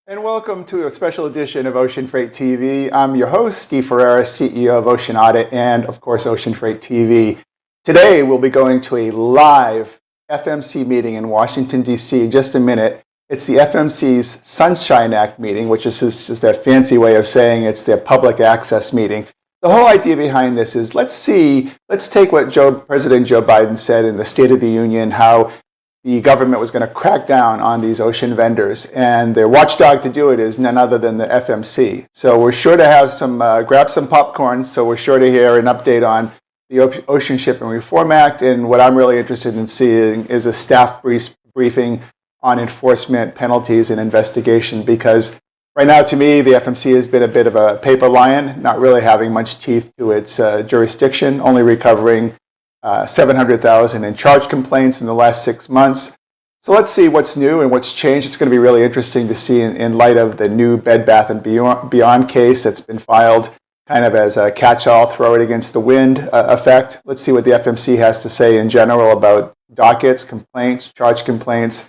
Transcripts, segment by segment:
And welcome to a special edition of Ocean Freight TV. I'm your host, Steve Ferreira, CEO of Ocean Audit and, of course, Ocean Freight TV. Today, we'll be going to a live FMC meeting in Washington, D.C. in just a minute. It's the FMC's Sunshine Act meeting, which is just that fancy way of saying it's their public access meeting. The whole idea behind this is let's take what President Joe Biden said in the State of the Union, how the government was going to crack down on these ocean vendors, and their watchdog to do it is none other than the FMC. So we're sure to have grab some popcorn, so we're sure to hear an update on the Ocean Shipping Reform Act, and what I'm really interested in seeing is a staff briefing on enforcement, penalties, and investigation, because right now, to me, the FMC has been a bit of a paper lion, not really having much teeth to its jurisdiction, only recovering $700,000 in charge complaints in the last 6 months. So let's see what's new and what's changed. It's going to be really interesting to see in light of the new Bed Bath & Beyond case that's been filed kind of as a catch-all, throw it against the wind effect. Let's see what the FMC has to say in general about dockets, complaints, charge complaints,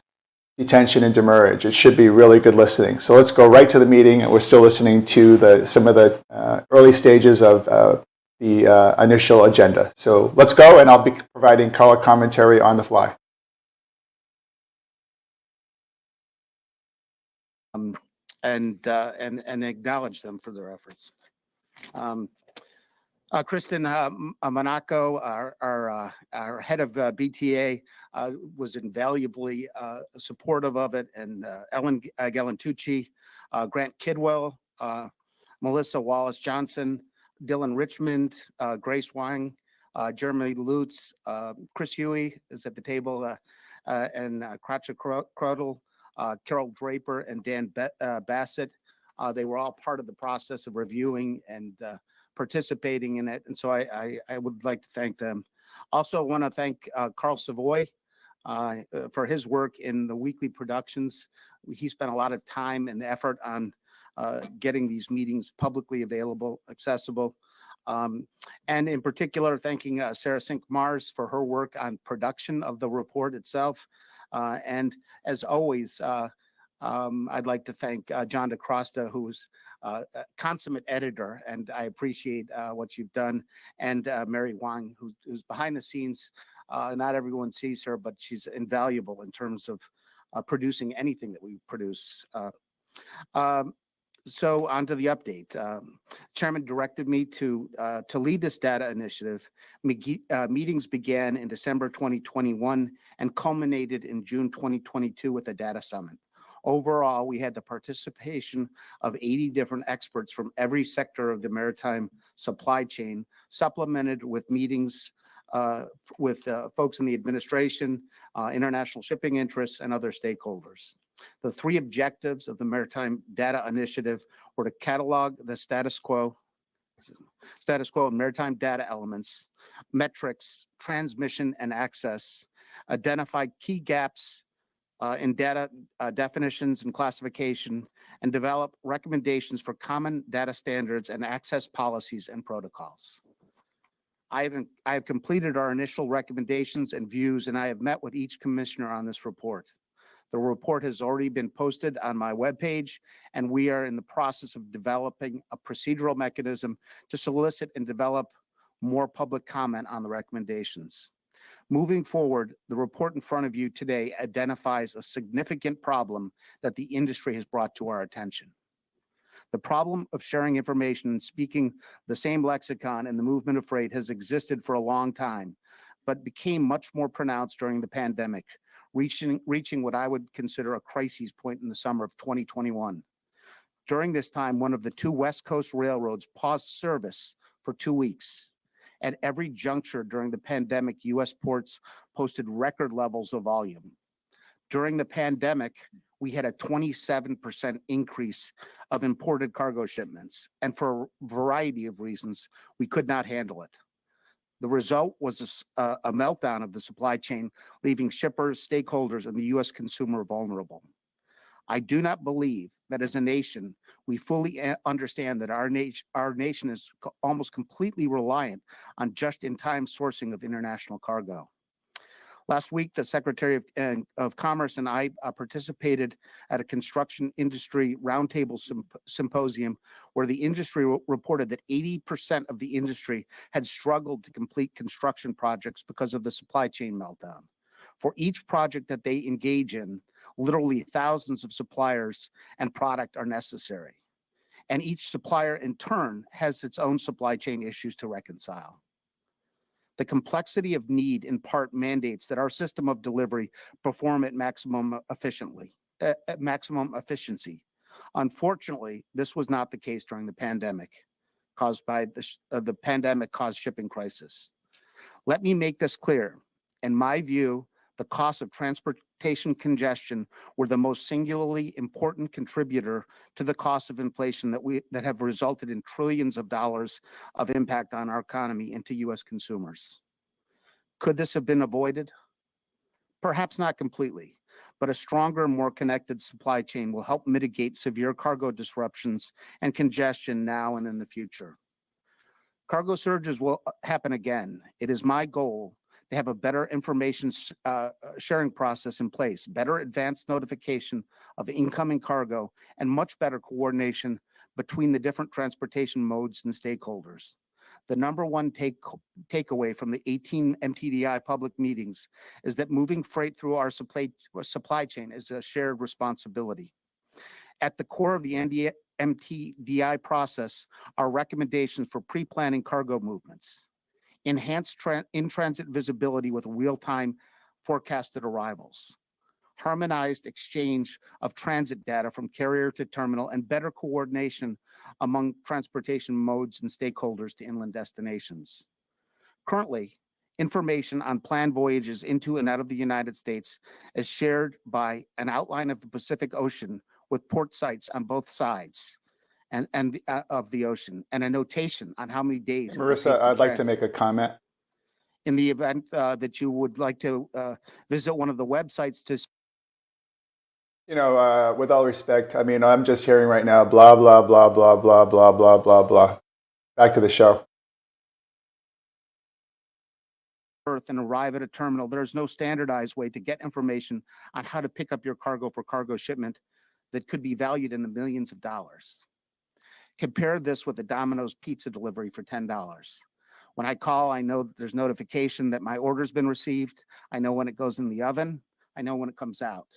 detention, and demurrage. It should be really good listening. So let's go right to the meeting. We're still listening to some of the early stages of the initial agenda. So let's go, and I'll be providing color commentary on the fly. And acknowledge them for their efforts. Kristen Monaco, our head of BTA, was invaluably supportive of it, and Ellen Galantucci, Grant Kidwell, Melissa Wallace-Johnson, Dylan Richmond, Grace Wang, Jeremy Lutz, Chris Huey is at the table, and Kratcha Crodel, Carol Draper, and Dan Bassett. They were all part of the process of reviewing and participating in it, and so I would like to thank them. Also want to thank Carl Savoy for his work in the weekly productions. He spent a lot of time and effort on getting these meetings publicly available, accessible. And in particular, thanking Sarah Sink-Mars for her work on production of the report itself. And as always, I'd like to thank John DeCrosta, who's a consummate editor, and I appreciate what you've done, and Mary Wang, who's behind the scenes. Not everyone sees her, but she's invaluable in terms of producing anything that we produce. So on to the update. Chairman directed me to lead this data initiative. Meetings began in December 2021 and culminated in June 2022 with a data summit. Overall, we had the participation of 80 different experts from every sector of the maritime supply chain, supplemented with meetings with folks in the administration, international shipping interests, and other stakeholders. The three objectives of the Maritime Data Initiative were to catalog the status quo in maritime data elements, metrics, transmission, and access, identify key gaps in data definitions and classification, and develop recommendations for common data standards and access policies and protocols. I have completed our initial recommendations and views, and I have met with each commissioner on this report. The report has already been posted on my webpage, and we are in the process of developing a procedural mechanism to solicit and develop more public comment on the recommendations. Moving forward, the report in front of you today identifies a significant problem that the industry has brought to our attention. The problem of sharing information and speaking the same lexicon in the movement of freight has existed for a long time, but became much more pronounced during the pandemic, reaching what I would consider a crisis point in the summer of 2021. During this time, one of the two West Coast railroads paused service for 2 weeks. At every juncture during the pandemic, U.S. ports posted record levels of volume. During the pandemic, we had a 27% increase of imported cargo shipments, and for a variety of reasons, we could not handle it. The result was a meltdown of the supply chain, leaving shippers, stakeholders, and the U.S. consumer vulnerable. I do not believe that as a nation, we fully understand that our nation is almost completely reliant on just-in-time sourcing of international cargo. Last week, the Secretary of Commerce and I participated at a construction industry roundtable symposium where the industry reported that 80% of the industry had struggled to complete construction projects because of the supply chain meltdown. For each project that they engage in, literally thousands of suppliers and product are necessary. And each supplier in turn has its own supply chain issues to reconcile. The complexity of need in part mandates that our system of delivery perform at maximum efficiency. Unfortunately, this was not the case during the pandemic caused by the pandemic caused shipping crisis. Let me make this clear. In my view, the cost of transportation congestion were the most singularly important contributor to the cost of inflation that have resulted in trillions of dollars of impact on our economy and to U.S. consumers. Could this have been avoided? Perhaps not completely, but a stronger, more connected supply chain will help mitigate severe cargo disruptions and congestion now and in the future. Cargo surges will happen again. It is my goal to have a better information sharing process in place, better advanced notification of incoming cargo, and much better coordination between the different transportation modes and stakeholders. The number one takeaway from the 18 MTDI public meetings is that moving freight through our supply chain is a shared responsibility. At the core of the MTDI process are recommendations for pre-planning cargo movements, enhanced in-transit visibility with real-time forecasted arrivals, harmonized exchange of transit data from carrier to terminal, and better coordination among transportation modes and stakeholders to inland destinations. Currently, information on planned voyages into and out of the United States is shared by an outline of the Pacific Ocean with port sites on both sides of the ocean, and a notation on how many days. Marissa, I'd like to make a comment. In the event that you would like to visit one of the websites to. With all respect, I mean, I'm just hearing right now, blah, blah, blah, blah, blah, blah, blah, blah, blah. Back to the show. Earth and arrive at a terminal. There is no standardized way to get information on how to pick up your cargo for cargo shipment that could be valued in the millions of dollars. Compare this with a Domino's pizza delivery for $10. When I call, I know that there's notification that my order's been received. I know when it goes in the oven. I know when it comes out.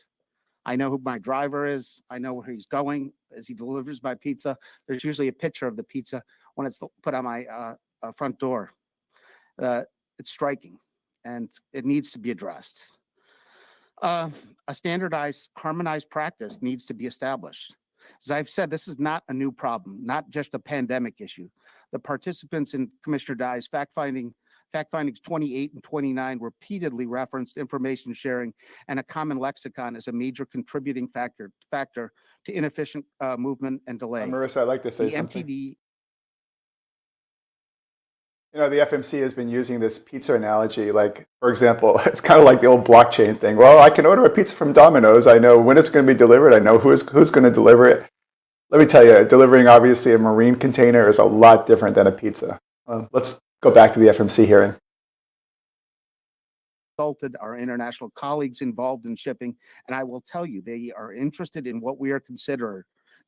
I know who my driver is. I know where he's going as he delivers my pizza. There's usually a picture of the pizza when it's put on my front door. It's striking, and it needs to be addressed. A standardized, harmonized practice needs to be established. As I've said, this is not a new problem, not just a pandemic issue. The participants in Commissioner Dye's fact findings 28 and 29 repeatedly referenced information sharing and a common lexicon as a major contributing factor to inefficient movement and delay. Marissa, I'd like to say the something. MTD. The FMC has been using this pizza analogy. Like, for example, it's kind of like the old blockchain thing. Well, I can order a pizza from Domino's. I know when it's going to be delivered. I know who's going to deliver it. Let me tell you, delivering obviously a marine container is a lot different than a pizza. Let's go back to the FMC hearing. Consulted our international colleagues involved in shipping, and I will tell you, they are interested in what we are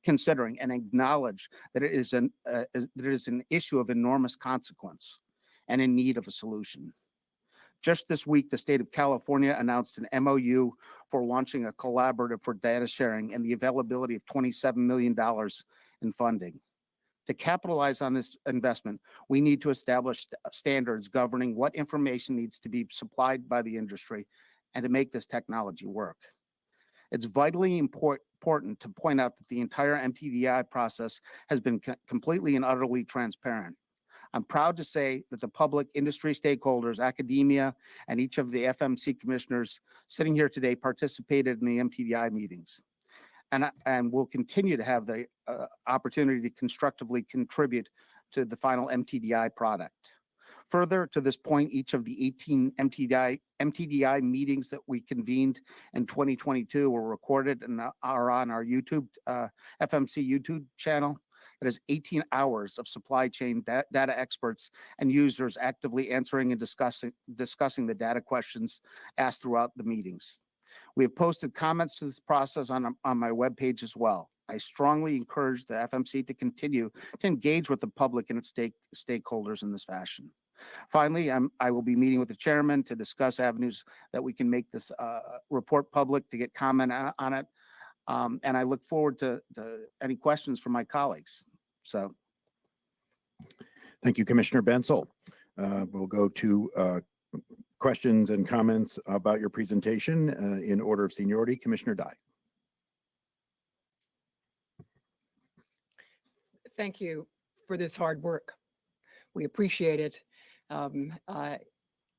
considering and acknowledge that it is an issue of enormous consequence and in need of a solution. Just this week, the state of California announced an MOU for launching a collaborative for data sharing and the availability of $27 million in funding. To capitalize on this investment, we need to establish standards governing what information needs to be supplied by the industry and to make this technology work. It's vitally important to point out that the entire MTDI process has been completely and utterly transparent. I'm proud to say that the public, industry stakeholders, academia, and each of the FMC commissioners sitting here today participated in the MTDI meetings, and will continue to have the opportunity to constructively contribute to the final MTDI product. Further to this point, each of the 18 MTDI meetings that we convened in 2022 were recorded and are on our YouTube, FMC YouTube channel. that has 18 hours of supply chain data experts and users actively answering and discussing the data questions asked throughout the meetings. We have posted comments to this process on my webpage as well. I strongly encourage the FMC to continue to engage with the public and its stakeholders in this fashion. Finally, I will be meeting with the chairman to discuss avenues that we can make this report public to get comment on it. And I look forward to any questions from my colleagues. So. Thank you, Commissioner Bensel. We'll go to questions and comments about your presentation in order of seniority. Commissioner Dye. Thank you for this hard work. We appreciate it.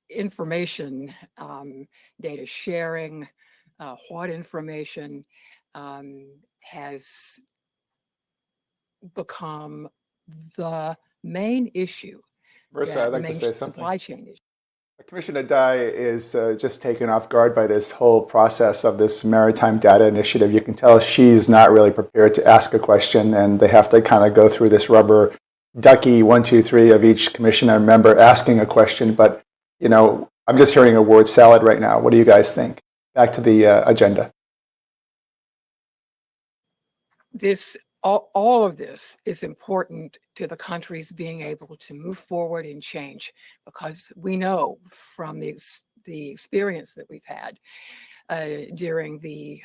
Information, data sharing, what information has become the main issue. Marissa, I'd like to say something. Supply chain issue. Commissioner Dye is just taken off guard by this whole process of this Maritime Data Initiative. You can tell she's not really prepared to ask a question, and they have to kind of go through this rubber ducky 1, 2, 3 of each commissioner member asking a question. But, you know, I'm just hearing a word salad right now. What do you guys think? Back to the agenda. All of this is important to the country's being able to move forward and change, because we know from the experience that we've had during the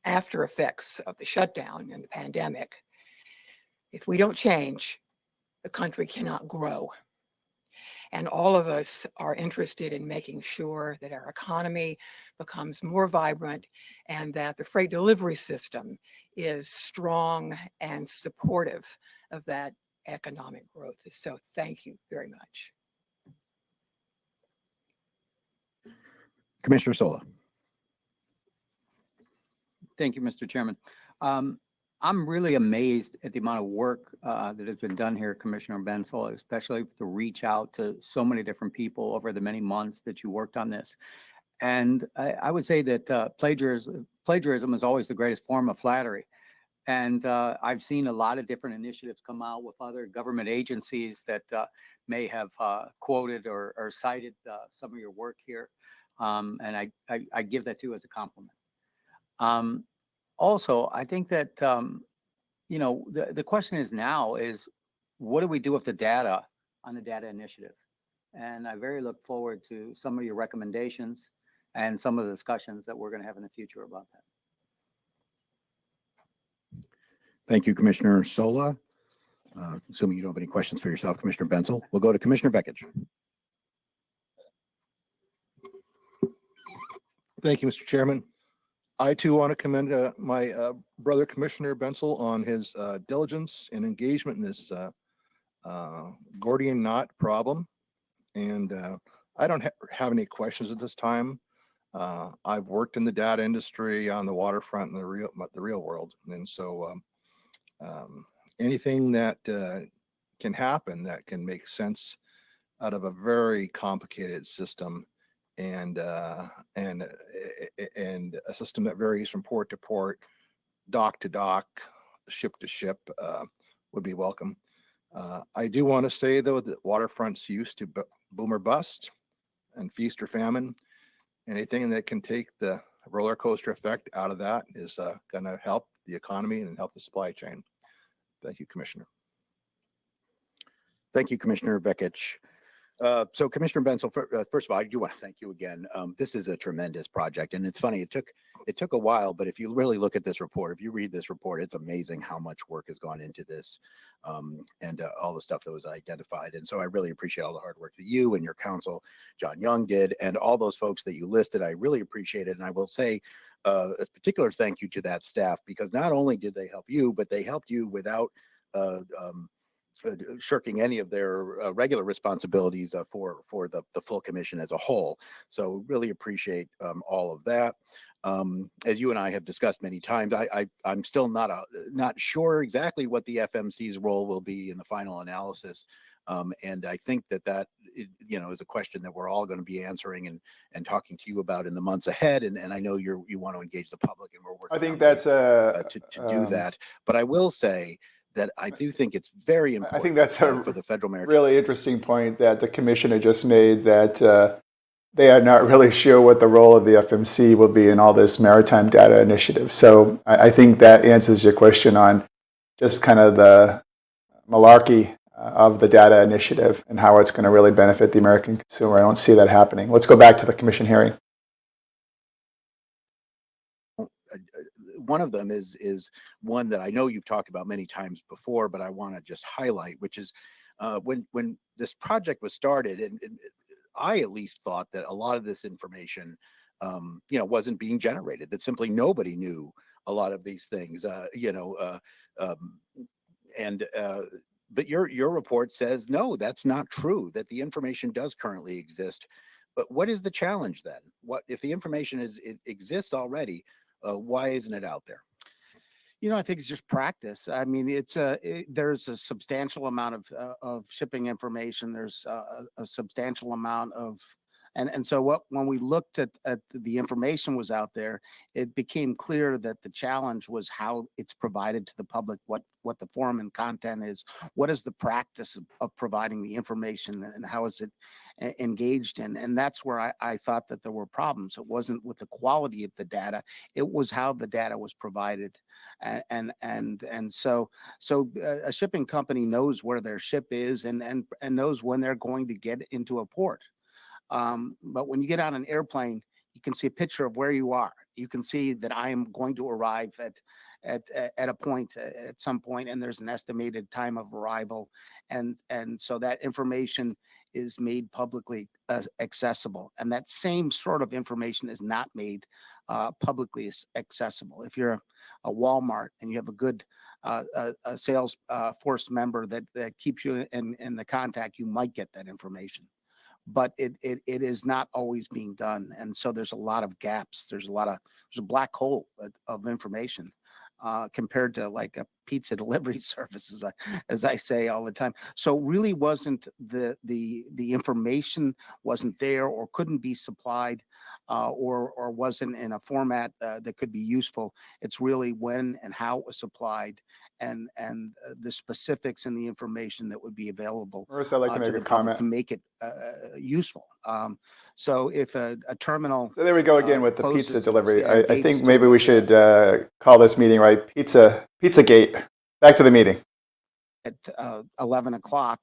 after effects of the shutdown and the pandemic, if we don't change, the country cannot grow. And all of us are interested in making sure that our economy becomes more vibrant and that the freight delivery system is strong and supportive of that economic growth. So thank you very much. Commissioner Sola. Thank you, Mr. Chairman. I'm really amazed at the amount of work that has been done here, Commissioner Bensel, especially to reach out to so many different people over the many months that you worked on this. And I would say that plagiarism is always the greatest form of flattery. And I've seen a lot of different initiatives come out with other government agencies that may have quoted or cited some of your work here. And I give that to you as a compliment. Also, I think that, you know, the question is now is, what do we do with the data on the data initiative? And I very look forward to some of your recommendations and some of the discussions that we're going to have in the future about that. Thank you, Commissioner Sola. Assuming you don't have any questions for yourself, Commissioner Bensel, we'll go to Commissioner Bekich. Thank you, Mr. Chairman. I too want to commend my brother Commissioner Bensel on his diligence and engagement in this Gordian knot problem. And I don't have any questions at this time. I've worked in the data industry on the waterfront in the real world, and so anything that can happen that can make sense out of a very complicated system and a system that varies from port to port, dock to dock, ship to ship would be welcome. I do want to say, though, that waterfronts used to boom or bust and feast or famine. Anything that can take the roller coaster effect out of that is going to help the economy and help the supply chain. Thank you, Commissioner. Thank you, Commissioner Bekich. So Commissioner Bensel, first of all, I do want to thank you again. This is a tremendous project, and it's funny, it took a while, but if you really look at this report, if you read this report, it's amazing how much work has gone into this and all the stuff that was identified. And so I really appreciate all the hard work that you and your counsel, John Young, did, and all those folks that you listed. I really appreciate it. And I will say a particular thank you to that staff, because not only did they help you, but they helped you without shirking any of their regular responsibilities for the full commission as a whole. So really appreciate all of that. As you and I have discussed many times, I'm still not sure exactly what the FMC's role will be in the final analysis And I think that is a question that we're all going to be answering and talking to you about in the months ahead. And I know you want to engage the public, and we're working. I think on that's ways, to do that. But I will say that I do think it's very important. I think that's for the federal maritime. really interesting point that the commissioner just made, that they are not really sure what the role of the FMC will be in all this maritime data initiative. So I think that answers your question on just kind of the malarkey of the data initiative and how it's going to really benefit the American consumer. I don't see that happening. Let's go back to the commission hearing. One of them is one that I know you've talked about many times before, but I want to just highlight, which is when this project was started, and I at least thought that a lot of this information, wasn't being generated, that simply nobody knew a lot of these things, but your report says, no, that's not true, that the information does currently exist. But what is the challenge then? What if the information exists already? Why isn't it out there? I think it's just practice. I mean, there's a substantial amount of shipping information. There's a substantial amount of, and so when we looked at the information was out there, it became clear that the challenge was how it's provided to the public, what the form and content is, what is the practice of providing the information, and how is it engaged in. And that's where I thought that there were problems. It wasn't with the quality of the data, it was how the data was provided. And so a shipping company knows where their ship is and knows when they're going to get into a port. But when you get on an airplane, you can see a picture of where you are. You can see that I am going to arrive at a point at some point, and there's an estimated time of arrival, and so that information is made publicly accessible. And that same sort of information is not made publicly accessible. If you're a Walmart and you have a good a sales force member that keeps you in the contact, you might get that information. But it is not always being done, and so there's a lot of gaps. There's a black hole of information compared to like a pizza delivery service, as I say all the time. So really wasn't the information wasn't there, or couldn't be supplied, or wasn't in a format that could be useful. It's really when and how it was supplied, and the specifics and the information that would be available. Marissa, I'd like to make a comment to make it useful. So if a terminal, so there we go again with the closes pizza its, delivery. I gates think to maybe we should call this meeting, right? Pizzagate. Back to the meeting. at 11 o'clock,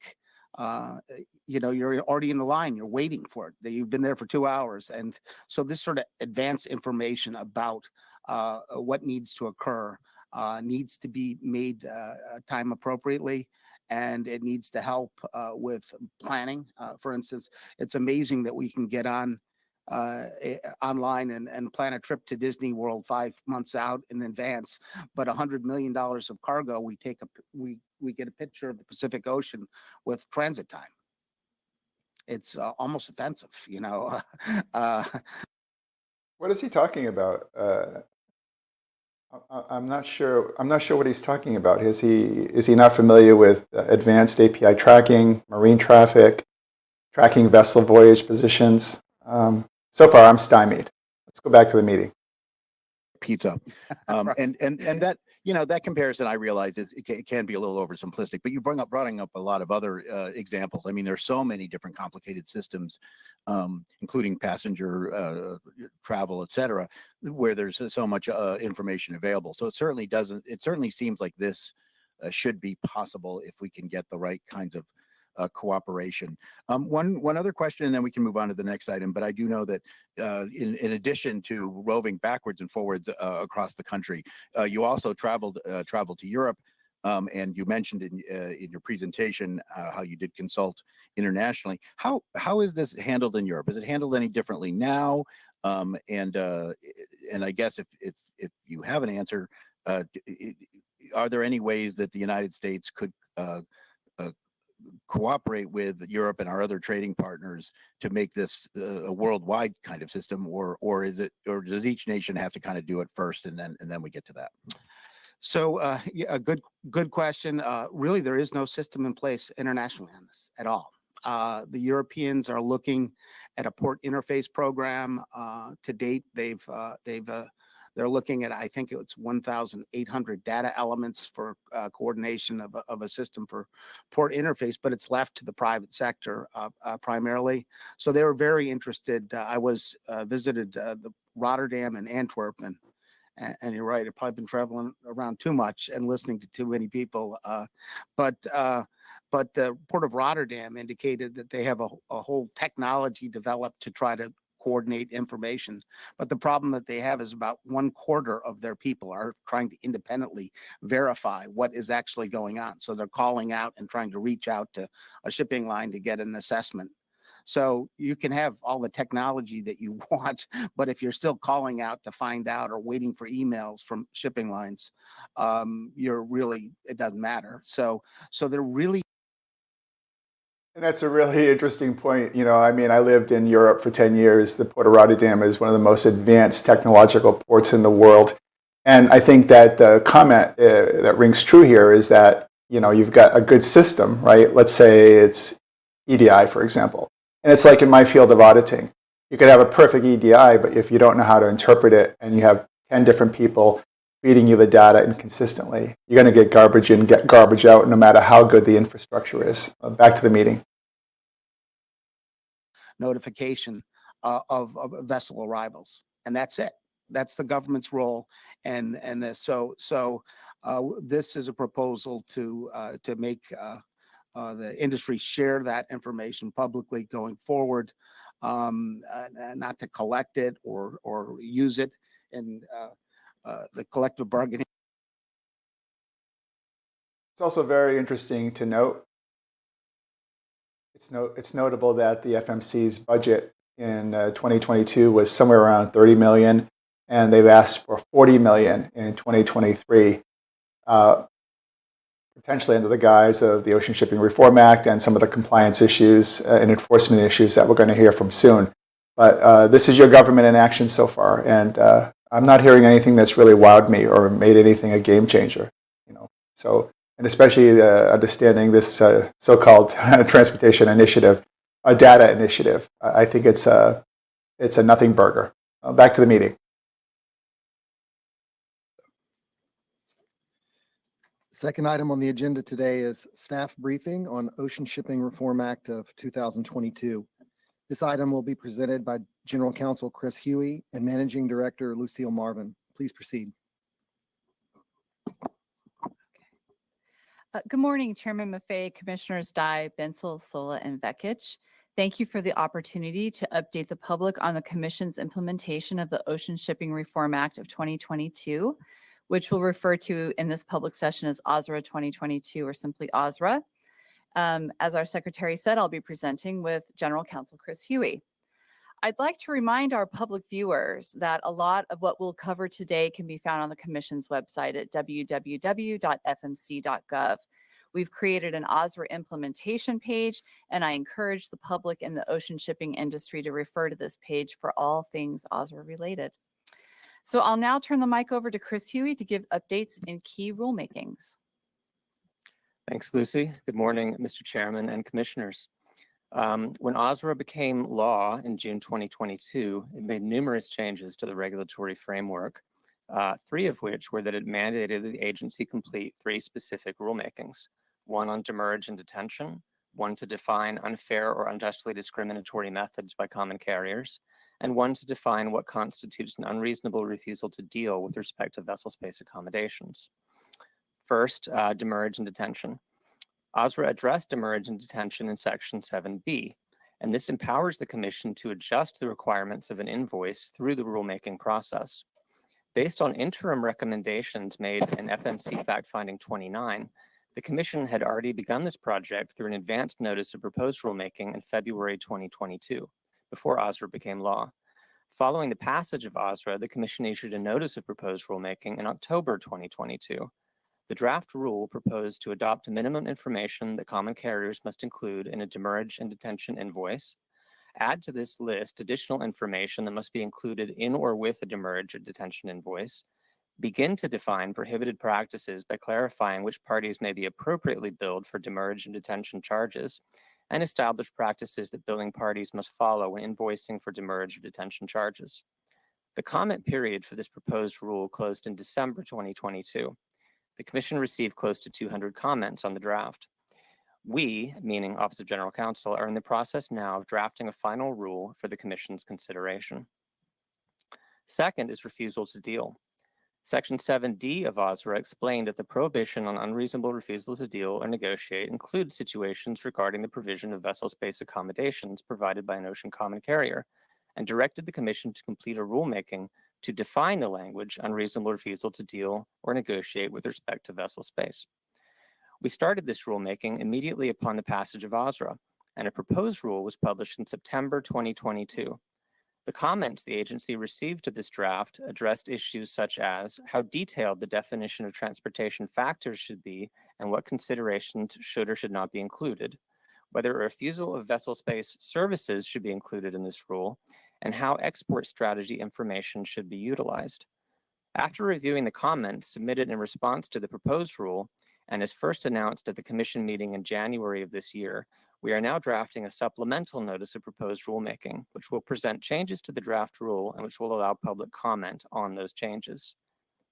you're already in the line, you're waiting for it. You've been there for 2 hours. And so this sort of advanced information about what needs to occur needs to be made time appropriately, and it needs to help with planning. For instance, it's amazing that we can get online and plan a trip to Disney World 5 months out in advance, but $100 million of cargo, we get a picture of the Pacific Ocean with transit time. It's almost offensive, What is he talking about? I'm not sure. I'm not sure what he's talking about. Is he not familiar with advanced API tracking, marine traffic, tracking vessel voyage positions? So far, I'm stymied. Let's go back to the meeting. Pizza, Right. and that that comparison, I realize it can be a little oversimplistic, but you brought up a lot of other examples. I mean, there's so many different complicated systems, including passenger travel, et cetera, where there's so much information available. So it certainly seems like this should be possible if we can get the right kinds of cooperation. One other question, and then we can move on to the next item. But I do know that in addition to roving backwards and forwards across the country, you also traveled to Europe, and you mentioned in your presentation how you did consult internationally. How is this handled in Europe? Is it handled any differently now? And I guess if you have an answer, are there any ways that the United States could cooperate with Europe and our other trading partners to make this a worldwide kind of system, or does each nation have to kind of do it first and then we get to that? Yeah, a good question. Really, there is no system in place internationally on this at all. The Europeans are looking at a port interface program. To date, they're looking at, I think it's 1,800 data elements for coordination of a system for port interface, but it's left to the private sector primarily. So they were very interested. I was visited the Rotterdam and Antwerp, and you're right, I've probably been traveling around too much and listening to too many people. But the Port of Rotterdam indicated that they have a whole technology developed to try to coordinate information. But the problem that they have is about 1/4 of their people are trying to independently verify what is actually going on. So they're calling out and trying to reach out to a shipping line to get an assessment. So you can have all the technology that you want, but if you're still calling out to find out or waiting for emails from shipping lines, it doesn't matter. So they're really. And that's a really interesting point. I mean, I lived in Europe for 10 years. The Port of Rotterdam is one of the most advanced technological ports in the world. And I think that the comment that rings true here is that, you've got a good system, right? Let's say it's EDI, for example. And it's like in my field of auditing. You could have a perfect EDI, but if you don't know how to interpret it and you have 10 different people feeding you the data inconsistently, you're going to get garbage in, get garbage out, no matter how good the infrastructure is. Back to the meeting. Notification of vessel arrivals, and that's it. That's the government's role, and this. This is a proposal to make the industry share that information publicly going forward, not to collect it or use it in the collective bargaining. It's also very interesting to note. It's notable that the FMC's budget in 2022 was somewhere around 30 million, and they've asked for 40 million in 2023, potentially under the guise of the Ocean Shipping Reform Act and some of the compliance issues and enforcement issues that we're going to hear from soon. But this is your government in action so far, and I'm not hearing anything that's really wowed me or made anything a game changer. So. And especially understanding this so-called transportation initiative, a data initiative. I think it's a nothing burger. Back to the meeting. Second item on the agenda today is staff briefing on Ocean Shipping Reform Act of 2022. This item will be presented by General Counsel Chris Huey and Managing Director Lucille Marvin. Please proceed. Good morning, Chairman Maffei, Commissioners Dye, Bensel, Sola, and Vekic. Thank you for the opportunity to update the public on the Commission's implementation of the Ocean Shipping Reform Act of 2022, which we'll refer to in this public session as OSRA 2022 or simply OSRA. As our Secretary said, I'll be presenting with General Counsel Chris Huey. I'd like to remind our public viewers that a lot of what we'll cover today can be found on the Commission's website at www.fmc.gov. We've created an OSRA implementation page, and I encourage the public in the ocean shipping industry to refer to this page for all things OSRA related. So I'll now turn the mic over to Chris Huey to give updates in key rulemakings. Thanks, Lucy. Good morning, Mr. Chairman and Commissioners. When OSRA became law in June 2022, it made numerous changes to the regulatory framework, 3 of which were that it mandated the agency complete 3 specific rulemakings, 1 on demurrage and detention, 1 to define unfair or unjustly discriminatory methods by common carriers, and 1 to define what constitutes an unreasonable refusal to deal with respect to vessel space accommodations. First, demurrage and detention. OSRA addressed demurrage and detention in Section 7B, and this empowers the Commission to adjust the requirements of an invoice through the rulemaking process. Based on interim recommendations made in FMC Fact Finding 29, the Commission had already begun this project through an advanced notice of proposed rulemaking in February 2022, before OSRA became law. Following the passage of OSRA, the Commission issued a notice of proposed rulemaking in October 2022. The draft rule proposed to adopt minimum information that common carriers must include in a demurrage and detention invoice, add to this list additional information that must be included in or with a demurrage or detention invoice, begin to define prohibited practices by clarifying which parties may be appropriately billed for demurrage and detention charges, and establish practices that billing parties must follow when invoicing for demurrage or detention charges. The comment period for this proposed rule closed in December 2022. The Commission received close to 200 comments on the draft. We, meaning Office of General Counsel, are in the process now of drafting a final rule for the Commission's consideration. Second is refusal to deal. Section 7D of OSRA explained that the prohibition on unreasonable refusal to deal or negotiate includes situations regarding the provision of vessel space accommodations provided by an ocean common carrier, and directed the Commission to complete a rulemaking to define the language unreasonable refusal to deal or negotiate with respect to vessel space. We started this rulemaking immediately upon the passage of OSRA, and a proposed rule was published in September 2022. The comments the agency received to this draft addressed issues such as how detailed the definition of transportation factors should be and what considerations should or should not be included, whether a refusal of vessel space services should be included in this rule, and how export strategy information should be utilized. After reviewing the comments submitted in response to the proposed rule, and as first announced at the Commission meeting in January of this year, we are now drafting a supplemental notice of proposed rulemaking, which will present changes to the draft rule and which will allow public comment on those changes.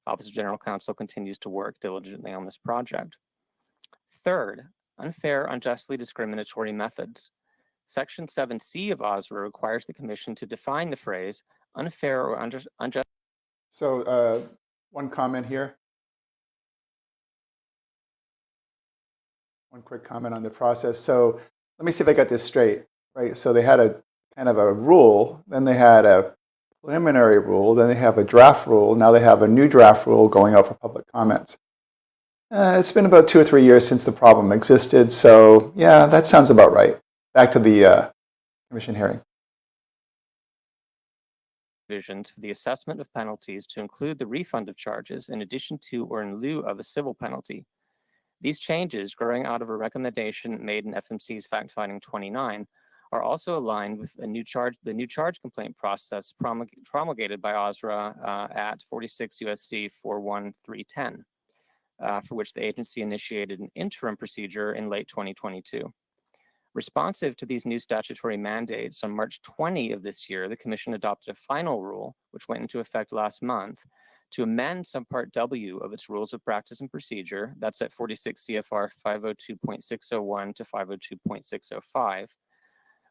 Office of General Counsel continues to work diligently on this project. Third, unfair, unjustly discriminatory methods. Section 7C of OSRA requires the Commission to define the phrase unfair or unjust. So one comment here. One quick comment on the process. So let me see if I got this straight, right? So they had a kind of a rule, then they had a preliminary rule, then they have a draft rule, now they have a new draft rule going out for public comments. It's been about 2 or 3 years since the problem existed, so yeah, that sounds about right. Back to the Commission hearing. Provisions for the assessment of penalties to include the refund of charges in addition to or in lieu of a civil penalty. These changes, growing out of a recommendation made in FMC's Fact-Finding 29, are also aligned with the new charge complaint process promulgated by OSRA at 46 USC 41310, for which the agency initiated an interim procedure in late 2022. Responsive to these new statutory mandates, on March 20 of this year, the Commission adopted a final rule, which went into effect last month, to amend Subpart W of its Rules of Practice and Procedure, that's at 46 CFR 502.601 to 502.605.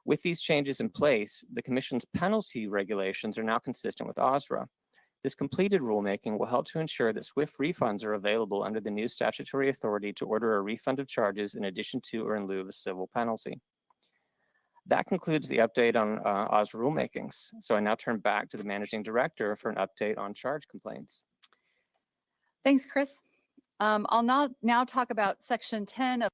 With these changes in place, the Commission's penalty regulations are now consistent with OSRA. This completed rulemaking will help to ensure that swift refunds are available under the new statutory authority to order a refund of charges in addition to or in lieu of a civil penalty. That concludes the update on OSRA rulemakings. So I now turn back to the Managing Director for an update on charge complaints. Thanks, Chris. I'll now talk about Section 10 of.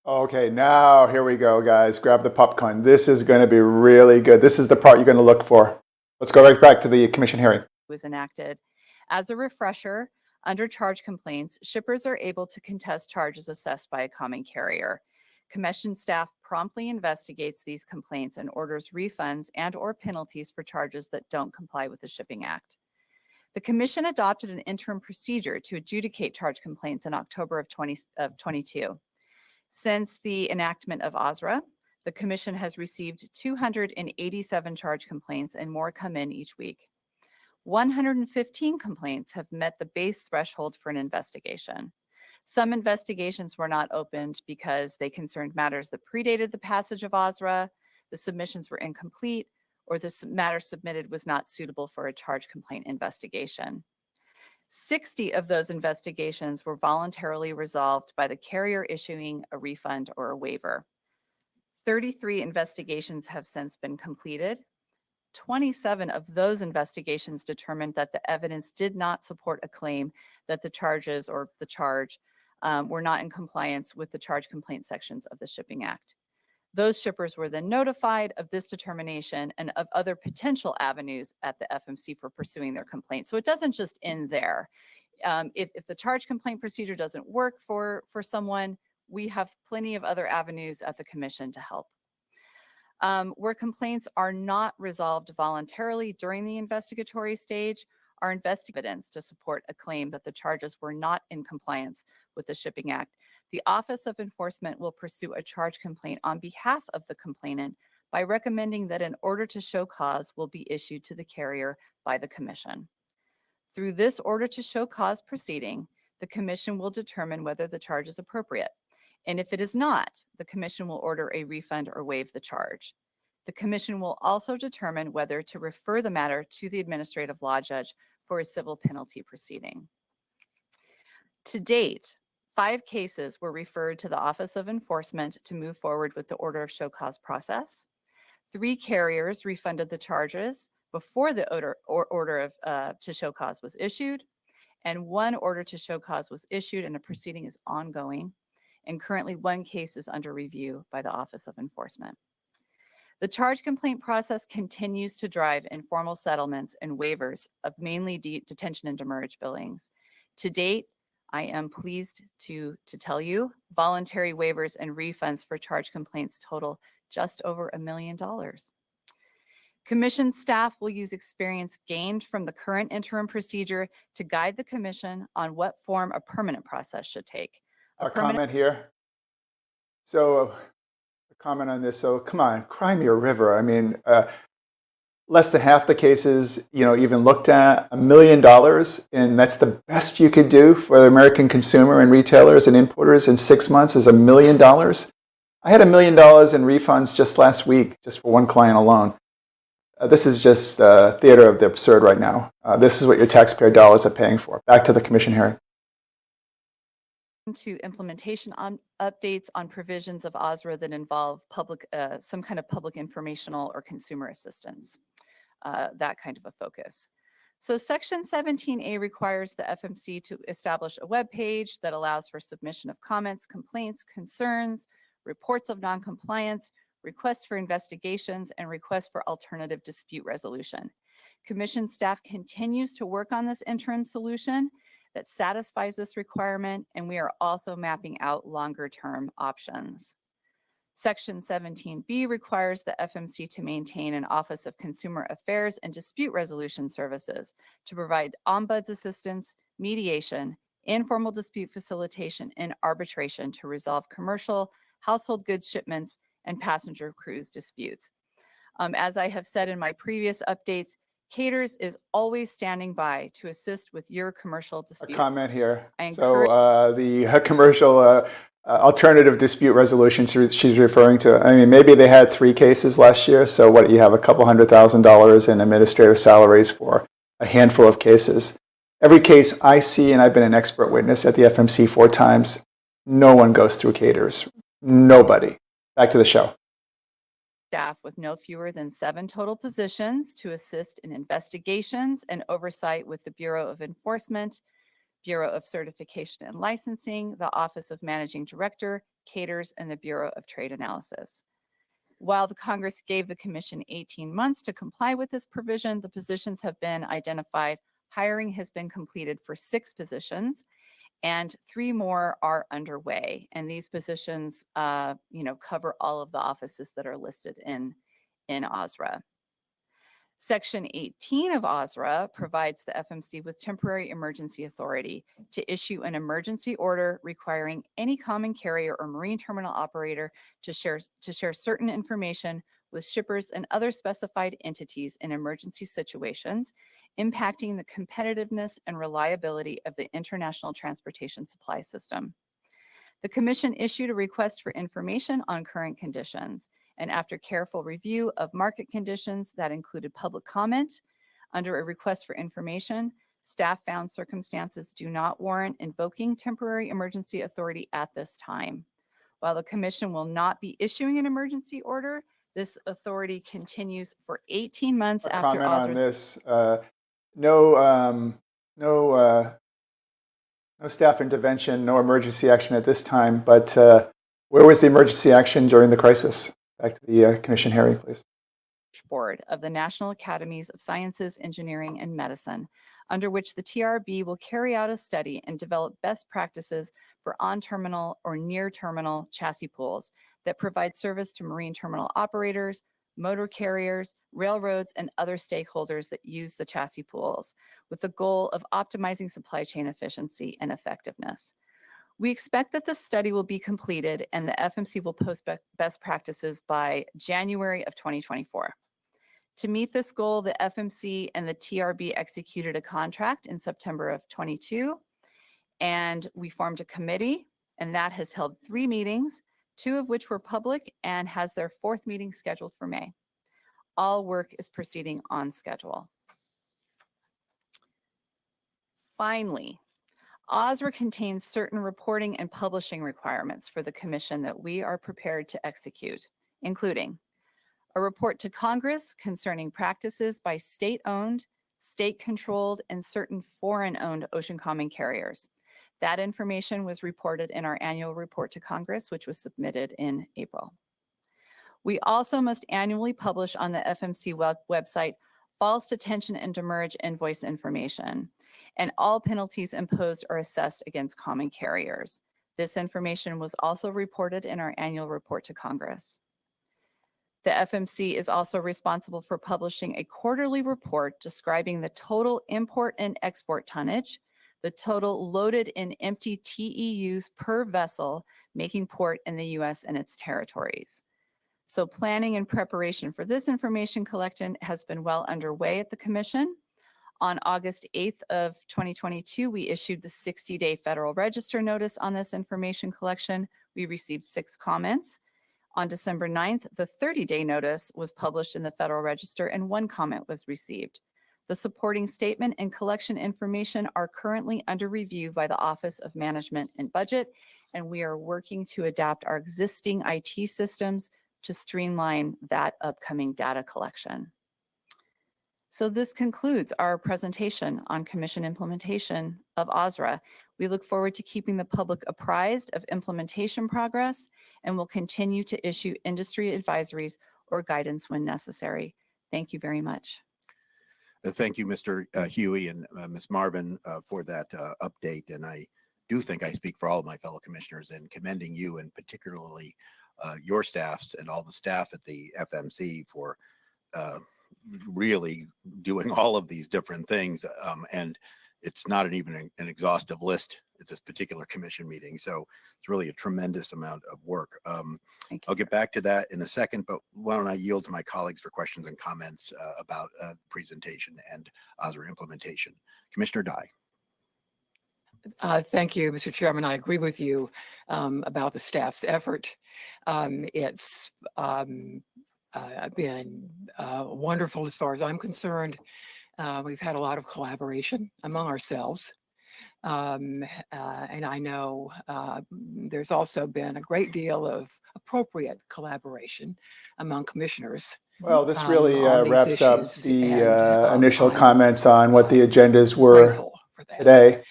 Okay, now here we go, guys. Grab the popcorn. This is going to be really good. This is the part you're going to look for. Let's go right back to the Commission hearing. Was enacted. As a refresher, under charge complaints, shippers are able to contest charges assessed by a common carrier. Commission staff promptly investigates these complaints and orders refunds and/or penalties for charges that don't comply with the Shipping Act. The Commission adopted an interim procedure to adjudicate charge complaints in October of 2022. Since the enactment of OSRA, the Commission has received 287 charge complaints and more come in each week. 115 complaints have met the base threshold for an investigation. Some investigations were not opened because they concerned matters that predated the passage of OSRA, the submissions were incomplete, or the matter submitted was not suitable for a charge complaint investigation. 60 of those investigations were voluntarily resolved by the carrier issuing a refund or a waiver. 33 investigations have since been completed. 27 of those investigations determined that the evidence did not support a claim that the charges or the charge were not in compliance with the charge complaint sections of the Shipping Act. Those shippers were then notified of this determination and of other potential avenues at the FMC for pursuing their complaint. So it doesn't just end there. If the charge complaint procedure doesn't work for someone, we have plenty of other avenues at the Commission to help. Where complaints are not resolved voluntarily during the investigatory stage, are investigating evidence to support a claim that the charges were not in compliance with the Shipping Act, the Office of Enforcement will pursue a charge complaint on behalf of the complainant by recommending that an order to show cause will be issued to the carrier by the Commission. Through this order to show cause proceeding, the Commission will determine whether the charge is appropriate. And if it is not, the Commission will order a refund or waive the charge. The Commission will also determine whether to refer the matter to the administrative law judge for a civil penalty proceeding. To date, 5 cases were referred to the Office of Enforcement to move forward with the order of show cause process. 3 carriers refunded the charges before the order to show cause was issued, and 1 order to show cause was issued and a proceeding is ongoing, and currently 1 case is under review by the Office of Enforcement. The charge complaint process continues to drive informal settlements and waivers of mainly detention and demurrage billings. To date, I am pleased to tell you voluntary waivers and refunds for charge complaints total just over $1 million. Commission staff will use experience gained from the current interim procedure to guide the Commission on what form a permanent process should take. A comment here. So, a comment on this. So, come on, cry me a river. I mean, less than half the cases, even looked at $1 million, and that's the best you could do for the American consumer and retailers and importers in 6 months is $1 million. I had $1 million in refunds just last week, just for one client alone. This is just theater of the absurd right now. This is what your taxpayer dollars are paying for. Back to the Commission hearing. To implementation updates on provisions of OSRA that involve some kind of public informational or consumer assistance, that kind of a focus. So Section 17A requires the FMC to establish a web page that allows for submission of comments, complaints, concerns, reports of noncompliance, requests for investigations, and requests for alternative dispute resolution. Commission staff continues to work on this interim solution that satisfies this requirement, and we are also mapping out longer-term options. Section 17B requires the FMC to maintain an Office of Consumer Affairs and Dispute Resolution Services to provide ombuds assistance, mediation, informal dispute facilitation, and arbitration to resolve commercial, household goods shipments, and passenger cruise disputes. As I have said in my previous updates, Caters is always standing by to assist with your commercial disputes. A comment here. So the commercial alternative dispute resolution she's referring to, I mean, maybe they had 3 cases last year. So what, you have a couple $100,000 in administrative salaries for a handful of cases. Every case I see, and I've been an expert witness at the FMC 4 times, no one goes through Caters. Nobody. Back to the show. Staff with no fewer than 7 total positions to assist in investigations and oversight with the Bureau of Enforcement, Bureau of Certification and Licensing, the Office of Managing Director, Caters, and the Bureau of Trade Analysis. While the Congress gave the Commission 18 months to comply with this provision, the positions have been identified. Hiring has been completed for 6 positions, and 3 more are underway. And these positions, cover all of the offices that are listed in OSRA. Section 18 of OSRA provides the FMC with temporary emergency authority to issue an emergency order requiring any common carrier or marine terminal operator to share certain information with shippers and other specified entities in emergency situations, impacting the competitiveness and reliability of the international transportation supply system. The Commission issued a request for information on current conditions, and after careful review of market conditions that included public comment, under a request for information, staff found circumstances do not warrant invoking temporary emergency authority at this time. While the Commission will not be issuing an emergency order, this authority continues for 18 months after comment on OSRA's this. No staff intervention, no emergency action at this time, but where was the emergency action during the crisis? Back to the Commission hearing, please. Board of the National Academies of Sciences, Engineering, and Medicine, under which the TRB will carry out a study and develop best practices for on-terminal or near-terminal chassis pools that provide service to marine terminal operators, motor carriers, railroads, and other stakeholders that use the chassis pools, with the goal of optimizing supply chain efficiency and effectiveness. We expect that the study will be completed and the FMC will post best practices by January of 2024. To meet this goal, the FMC and the TRB executed a contract in September of 22, and we formed a committee, and that has held 3 meetings, 2 of which were public, and has their 4th meeting scheduled for May. All work is proceeding on schedule. Finally, OSRA contains certain reporting and publishing requirements for the Commission that we are prepared to execute, including a report to Congress concerning practices by state-owned, state-controlled, and certain foreign-owned ocean common carriers. That information was reported in our annual report to Congress, which was submitted in April. We also must annually publish on the FMC website false detention and demurrage invoice information, and all penalties imposed are assessed against common carriers. This information was also reported in our annual report to Congress. The FMC is also responsible for publishing a quarterly report describing the total import and export tonnage, the total loaded and empty TEUs per vessel making port in the U.S. and its territories. So planning and preparation for this information collection has been well underway at the Commission. On August 8th of 2022, we issued the 60-day Federal Register notice on this information collection. We received 6 comments. On December 9th, the 30-day notice was published in the Federal Register and 1 comment was received. The supporting statement and collection information are currently under review by the Office of Management and Budget, and we are working to adapt our existing IT systems to streamline that upcoming data collection. So this concludes our presentation on Commission implementation of OSRA. We look forward to keeping the public apprised of implementation progress and will continue to issue industry advisories or guidance when necessary. Thank you very much. Thank you, Mr. Huey and Ms. Marvin, for that update. And I do think I speak for all of my fellow commissioners in commending you and particularly your staffs and all the staff at the FMC for really doing all of these different things. And it's not even an exhaustive list at this particular commission meeting. So it's really a tremendous amount of work. I'll get back to that in a second, but why don't I yield to my colleagues for questions and comments about the presentation and OSRA implementation. Commissioner Dye. Thank you, Mr. Chairman. I agree with you about the staff's effort. It's been wonderful as far as I'm concerned. We've had a lot of collaboration among ourselves. And I know there's also been a great deal of appropriate collaboration among commissioners. Well, this really wraps up the and, initial I'm comments on what the agendas were grateful for that, today.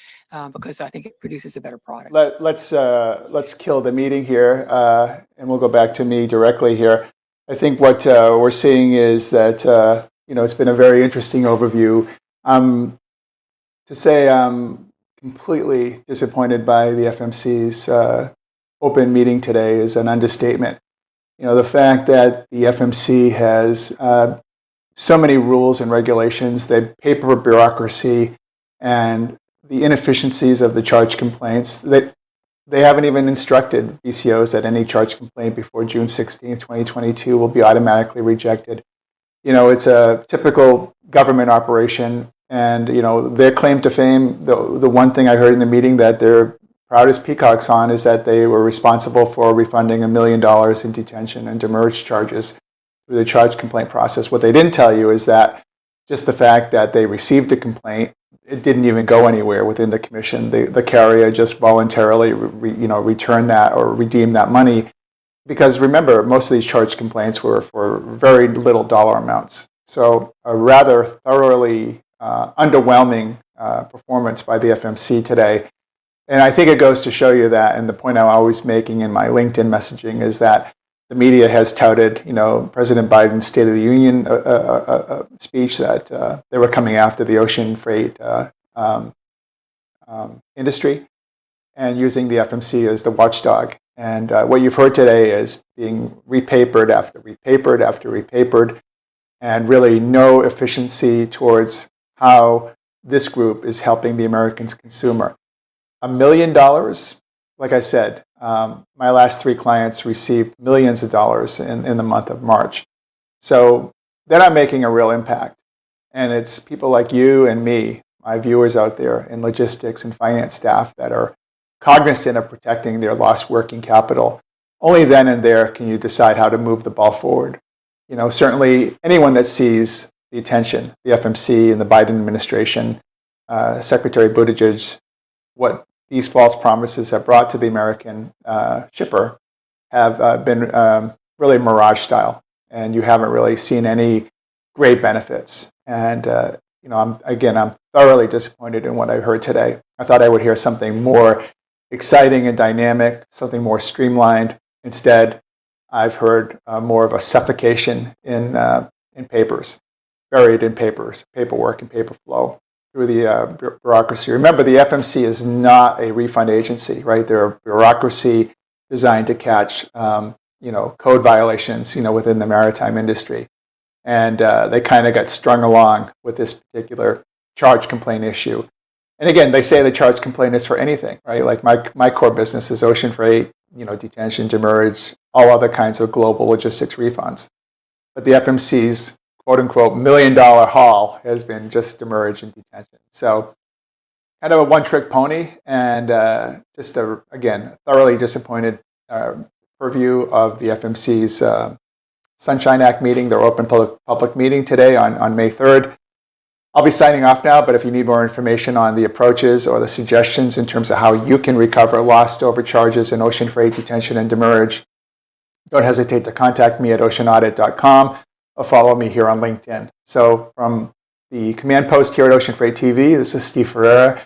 because I think it produces a better product. Let's kill the meeting here, and we'll go back to me directly here. I think what we're seeing is that it's been a very interesting overview. To say I'm completely disappointed by the FMC's open meeting today is an understatement. The fact that the FMC has so many rules and regulations, the paper bureaucracy, and the inefficiencies of the charge complaints, that they haven't even instructed BCOs that any charge complaint before June 16th, 2022 will be automatically rejected. It's a typical government operation, and their claim to fame, the one thing I heard in the meeting that they're proudest peacocks on is that they were responsible for refunding $1 million in detention and demurrage charges through the charge complaint process. What they didn't tell you is that just the fact that they received a complaint, it didn't even go anywhere within the commission. The carrier just voluntarily returned that or redeemed that money, because remember, most of these charge complaints were for very little dollar amounts. So a rather thoroughly underwhelming performance by the FMC today. And I think it goes to show you that, and the point I'm always making in my LinkedIn messaging is that the media has touted, President Biden's State of the Union speech that they were coming after the ocean freight industry and using the FMC as the watchdog. And what you've heard today is being repapered after repapered after repapered, and really no efficiency towards how this group is helping the American consumer. $1 million, like I said, my last 3 clients received millions of dollars in the month of March. So they're not making a real impact. And it's people like you and me, my viewers out there in logistics and finance staff, that are cognizant of protecting their lost working capital. Only then and there can you decide how to move the ball forward. You know, certainly anyone that sees the attention, the FMC and the Biden administration, Secretary Buttigieg, what these false promises have brought to the American shipper have been really mirage style, and you haven't really seen any great benefits. And you know, I'm thoroughly disappointed in what I heard today. I thought I would hear something more exciting and dynamic, something more streamlined. Instead, I've heard more of a suffocation in papers, buried in papers, paperwork and paper flow through the bureaucracy. Remember, the FMC is not a refund agency, right? They're a bureaucracy designed to catch, you know, code violations, you know, within the maritime industry. And they kind of got strung along with this particular charge complaint issue. And again, they say the charge complaint is for anything, right? Like my core business is ocean freight, you know, detention, demurrage, all other kinds of global logistics refunds. But the FMC's quote unquote $1 million haul has been just demurrage and detention. So kind of a one-trick pony, and just again, thoroughly disappointed purview of the FMC's Sunshine Act meeting, their open public meeting today on May 3rd. I'll be signing off now, but if you need more information on the approaches or the suggestions in terms of how you can recover lost overcharges in ocean freight, detention, and demurrage, don't hesitate to contact me at oceanaudit.com or follow me here on LinkedIn. So from the command post here at Ocean Freight TV, this is Steve Ferreira,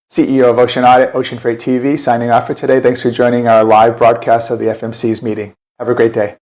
CEO of Ocean Audit, Ocean Freight TV, signing off for today. Thanks for joining our live broadcast of the FMC's meeting. Have a great day.